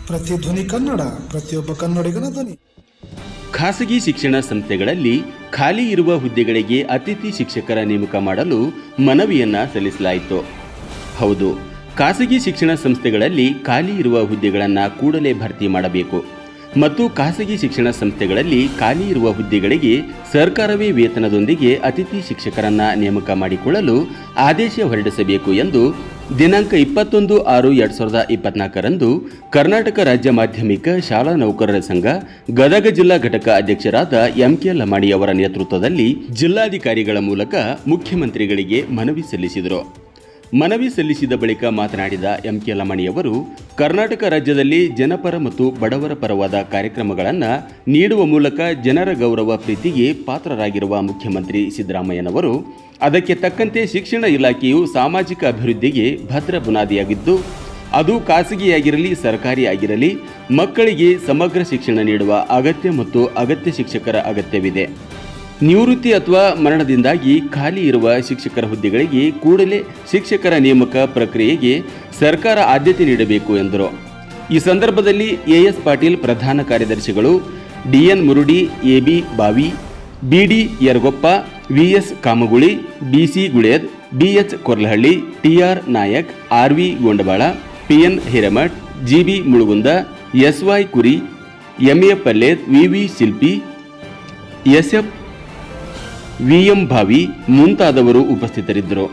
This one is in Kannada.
ಪ್ರತಿಧ್ವನಿ ಕನ್ನಡ, ಪ್ರತಿಯೊಬ್ಬ ಕನ್ನಡಿಗನ ಧ್ವನಿ. ಖಾಸಗಿ ಶಿಕ್ಷಣ ಸಂಸ್ಥೆಗಳಲ್ಲಿ ಖಾಲಿ ಇರುವ ಹುದ್ದೆಗಳಿಗೆ ಅತಿಥಿ ಶಿಕ್ಷಕರ ನೇಮಕ ಮಾಡಲು ಮನವಿಯನ್ನ ಸಲ್ಲಿಸಲಾಯಿತು. ಹೌದು, ಖಾಸಗಿ ಶಿಕ್ಷಣ ಸಂಸ್ಥೆಗಳಲ್ಲಿ ಖಾಲಿ ಇರುವ ಹುದ್ದೆಗಳನ್ನು ಕೂಡಲೇ ಭರ್ತಿ ಮಾಡಬೇಕು ಮತ್ತು ಖಾಸಗಿ ಶಿಕ್ಷಣ ಸಂಸ್ಥೆಗಳಲ್ಲಿ ಖಾಲಿ ಇರುವ ಹುದ್ದೆಗಳಿಗೆ ಸರ್ಕಾರವೇ ವೇತನದೊಂದಿಗೆ ಅತಿಥಿ ಶಿಕ್ಷಕರನ್ನ ನೇಮಕ ಮಾಡಿಕೊಳ್ಳಲು ಆದೇಶ ಹೊರಡಿಸಬೇಕು ಎಂದು ದಿನಾಂಕ 21/6/2024ರಂದು ಕರ್ನಾಟಕ ರಾಜ್ಯ ಮಾಧ್ಯಮಿಕ ಶಾಲಾ ನೌಕರರ ಸಂಘ ಗದಗ ಜಿಲ್ಲಾ ಘಟಕ ಅಧ್ಯಕ್ಷರಾದ MK ಲಮಾಣಿ ಅವರ ನೇತೃತ್ವದಲ್ಲಿ ಜಿಲ್ಲಾಧಿಕಾರಿಗಳ ಮೂಲಕ ಮುಖ್ಯಮಂತ್ರಿಗಳಿಗೆ ಮನವಿ ಸಲ್ಲಿಸಿದರು. ಮನವಿ ಸಲ್ಲಿಸಿದ ಬಳಿಕ ಮಾತನಾಡಿದ MK ಲಮಾಣಿಯವರು, ಕರ್ನಾಟಕ ರಾಜ್ಯದಲ್ಲಿ ಜನಪರ ಮತ್ತು ಬಡವರ ಪರವಾದ ಕಾರ್ಯಕ್ರಮಗಳನ್ನು ನೀಡುವ ಮೂಲಕ ಜನರ ಗೌರವ ಪ್ರೀತಿಗೆ ಪಾತ್ರರಾಗಿರುವ ಮುಖ್ಯಮಂತ್ರಿ ಸಿದ್ದರಾಮಯ್ಯನವರು ಅದಕ್ಕೆ ತಕ್ಕಂತೆ ಶಿಕ್ಷಣ ಇಲಾಖೆಯು ಸಾಮಾಜಿಕ ಅಭಿವೃದ್ಧಿಗೆ ಭದ್ರ ಬುನಾದಿಯಾಗಿದ್ದು, ಅದು ಖಾಸಗಿಯಾಗಿರಲಿ ಸರ್ಕಾರಿ ಆಗಿರಲಿ ಮಕ್ಕಳಿಗೆ ಸಮಗ್ರ ಶಿಕ್ಷಣ ನೀಡುವ ಅಗತ್ಯ ಮತ್ತು ಅಗತ್ಯ ಶಿಕ್ಷಕರ ಅಗತ್ಯವಿದೆ. ನಿವೃತ್ತಿ ಅಥವಾ ಮರಣದಿಂದಾಗಿ ಖಾಲಿ ಇರುವ ಶಿಕ್ಷಕರ ಹುದ್ದೆಗಳಿಗೆ ಕೂಡಲೇ ಶಿಕ್ಷಕರ ನೇಮಕ ಪ್ರಕ್ರಿಯೆಗೆ ಸರ್ಕಾರ ಆದ್ಯತೆ ನೀಡಬೇಕು ಎಂದರು. ಈ ಸಂದರ್ಭದಲ್ಲಿ AS ಪಾಟೀಲ್ ಪ್ರಧಾನ ಕಾರ್ಯದರ್ಶಿಗಳು, DN ಮುರುಡಿ, AB ಬಾವಿ, BD ಯರಗೊಪ್ಪ, VS ಕಾಮಗುಳಿ, BC ಗುಳೇದ್, DH Korlahalli, TR Nayak, RV ಗೊಂಡಬಾಳ, PN Hiremath, GB Mulgund, SY ಕುರಿ, MA ಪಲ್ಲೇದ್, VV ಶಿಲ್ಪಿ, SF VM ಭಾವಿ ಮುಂತಾದವರು ಉಪಸ್ಥಿತರಿದ್ದರು.